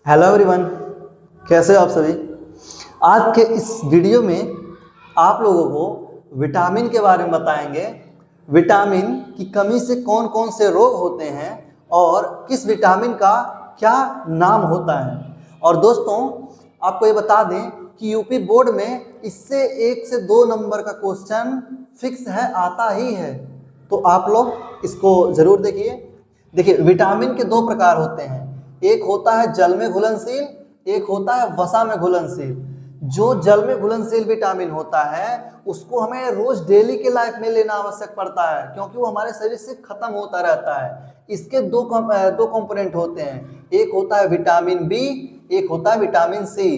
Hello everyone, कैसे हो आप सभी। आज के इस वीडियो में आप लोगों को विटामिन के बारे में बताएंगे। विटामिन की कमी से कौन कौन से रोग होते हैं और किस विटामिन का क्या नाम होता है। और दोस्तों, आपको ये बता दें कि यूपी बोर्ड में इससे 1 से 2 नंबर का क्वेश्चन फिक्स है, आता ही है। तो आप लोग इसको ज़रूर देखिए विटामिन के 2 प्रकार होते हैं। एक होता है जल में घुलनशील, एक होता है वसा में घुलनशील। जो जल में घुलनशील विटामिन होता है उसको हमें रोज डेली के लाइफ में लेना आवश्यक पड़ता है, क्योंकि वो हमारे शरीर से खत्म होता रहता है। इसके दो कंपोनेंट होते हैं, एक होता है विटामिन बी, एक होता है विटामिन सी।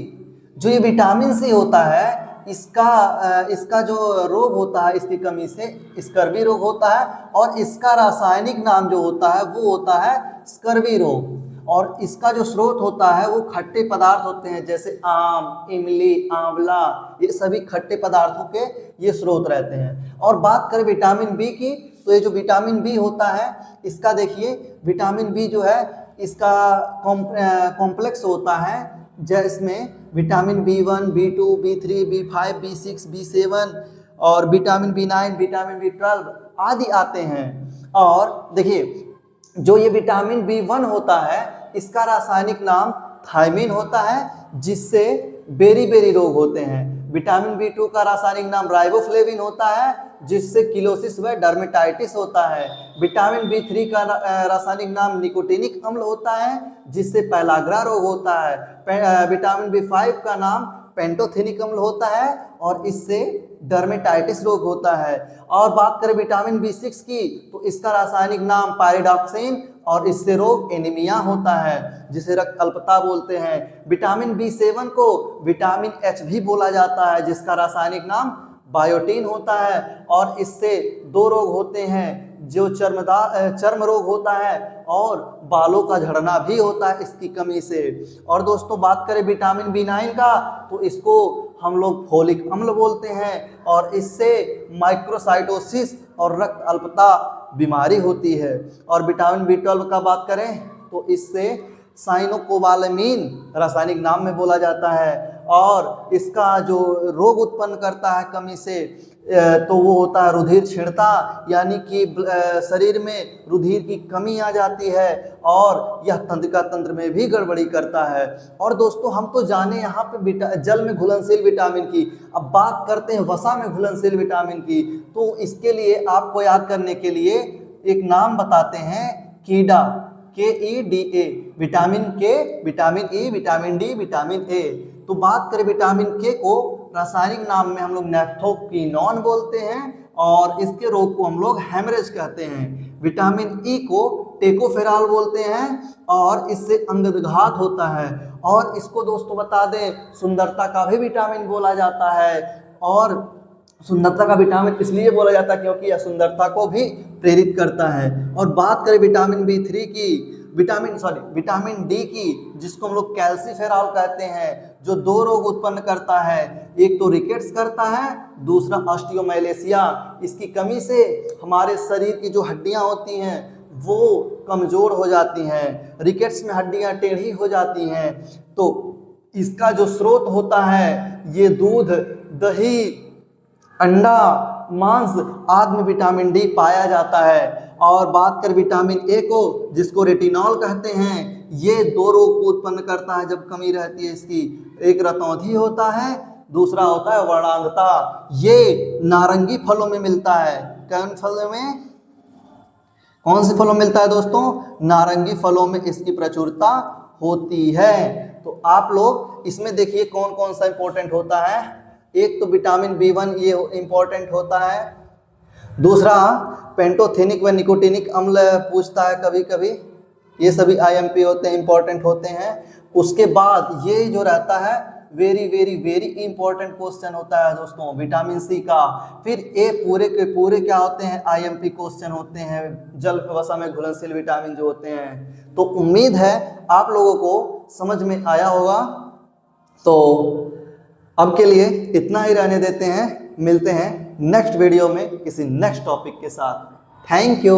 जो ये विटामिन सी होता है इसका जो रोग होता है, इसकी कमी से स्कर्वी रोग होता है, और इसका रासायनिक नाम जो होता है वो होता है स्कर्वी रोग। और इसका जो स्रोत होता है वो खट्टे पदार्थ होते हैं, जैसे आम, इमली, आंवला, ये सभी खट्टे पदार्थों के ये स्रोत रहते हैं। और बात करें विटामिन बी की, तो ये जो विटामिन बी होता है इसका देखिए, विटामिन बी जो है इसका कॉम्प्लेक्स होता है, जिसमें vitamin B1, B2, B3, B5, B6, B7 और विटामिन B9, विटामिन B12 आदि आते हैं। और देखिए जो ये विटामिन B1 होता है इसका रासायनिक नाम थायमिन होता है, जिससे बेरी रोग होते हैं। विटामिन B2 का रासायनिक नाम राइबोफ्लेविन होता है, जिससे किलोसिस व डर्मेटाइटिस होता है। विटामिन B3 का रासायनिक नाम निकोटिनिक अम्ल होता है, जिससे पैलाग्रा रोग होता है। विटामिन B5 का नाम पेंटोथेनिक अम्ल होता है और इससे डर्मेटाइटिस रोग होता है। और बात करें विटामिन B6 की, तो इसका रासायनिक नाम पायरिडॉक्सिन और इससे रोग एनीमिया होता है, जिसे रक्त अल्पता बोलते हैं। विटामिन B7 को विटामिन H भी बोला जाता है, जिसका रासायनिक नाम बायोटीन होता है, और इससे 2 रोग होते हैं, जो चर्म रोग होता है और बालों का झड़ना भी होता है इसकी कमी से। और दोस्तों बात करें विटामिन B9 का, तो इसको हम लोग फोलिक अम्ल बोलते हैं, और इससे माइक्रोसाइटोसिस और रक्त अल्पता बीमारी होती है। और विटामिन B12 का बात करें तो इससे साइनोकोबालामीन रासायनिक नाम में बोला जाता है, और इसका जो रोग उत्पन्न करता है कमी से, तो वो होता है रुधिर क्षीणता, यानी कि शरीर में रुधिर की कमी आ जाती है, और यह तंत्रिका तंत्र में भी गड़बड़ी करता है। और दोस्तों हम तो जाने यहाँ पे जल में घुलनशील विटामिन की, अब बात करते हैं वसा में घुलनशील विटामिन की। तो इसके लिए आपको याद करने के लिए एक नाम बताते हैं, कीडा, KEDA। विटामिन के, vitamin E, vitamin D, vitamin A. तो बात करें विटामिन के को रासायनिक नाम में हम लोग नेफ्थोक्विनोन बोलते हैं, और इसके रोग को हम लोग हेमरेज कहते हैं। विटामिन ई को टेकोफेराल बोलते हैं, और इससे अंगघात होता है। और इसको दोस्तों बता दें, सुंदरता का भी विटामिन बोला जाता है। और सुंदरता का विटामिन इसलिए बोला जाता है क्योंकि यह सुंदरता को भी प्रेरित करता है। और बात करें विटामिन B3 की, विटामिन डी की, जिसको हम लोग कैल्सीफेरॉल कहते हैं, जो 2 रोग उत्पन्न करता है। एक तो रिकेट्स करता है, दूसरा ऑस्टियोमाइलेशिया। इसकी कमी से हमारे शरीर की जो हड्डियां होती हैं वो कमजोर हो जाती हैं, रिकेट्स में हड्डियां टेढ़ी हो जाती हैं। तो इसका जो स्रोत होता है ये दूध, दही, अंडा, मांस आदि में विटामिन डी पाया जाता है। और बात कर विटामिन ए को, जिसको रेटिनॉल कहते हैं, ये 2 रोग को उत्पन्न करता है जब कमी रहती है इसकी। एक रतौंधी होता है, दूसरा होता है वर्णांधता। ये नारंगी फलों में मिलता है। कौन से फलों में मिलता है दोस्तों? नारंगी फलों में इसकी प्रचुरता होती है। तो आप लोग इसमें देखिए कौन कौन सा इंपॉर्टेंट होता है। एक तो विटामिन B1 ये इंपॉर्टेंट होता है, दूसरा पेंटोथेनिक व निकोटिनिक अम्ल पूछता है कभी कभी, ये सभी IMP होते हैं, इंपॉर्टेंट होते हैं। उसके बाद ये जो रहता है वेरी इंपॉर्टेंट क्वेश्चन होता है दोस्तों, विटामिन सी का। फिर ए पूरे के पूरे क्या होते हैं, IMP क्वेश्चन होते हैं, जल वसा में घुलनशील विटामिन जो होते हैं। तो उम्मीद है आप लोगों को समझ में आया होगा। तो अब के लिए इतना ही रहने देते हैं, मिलते हैं नेक्स्ट वीडियो में किसी नेक्स्ट टॉपिक के साथ। Thank you.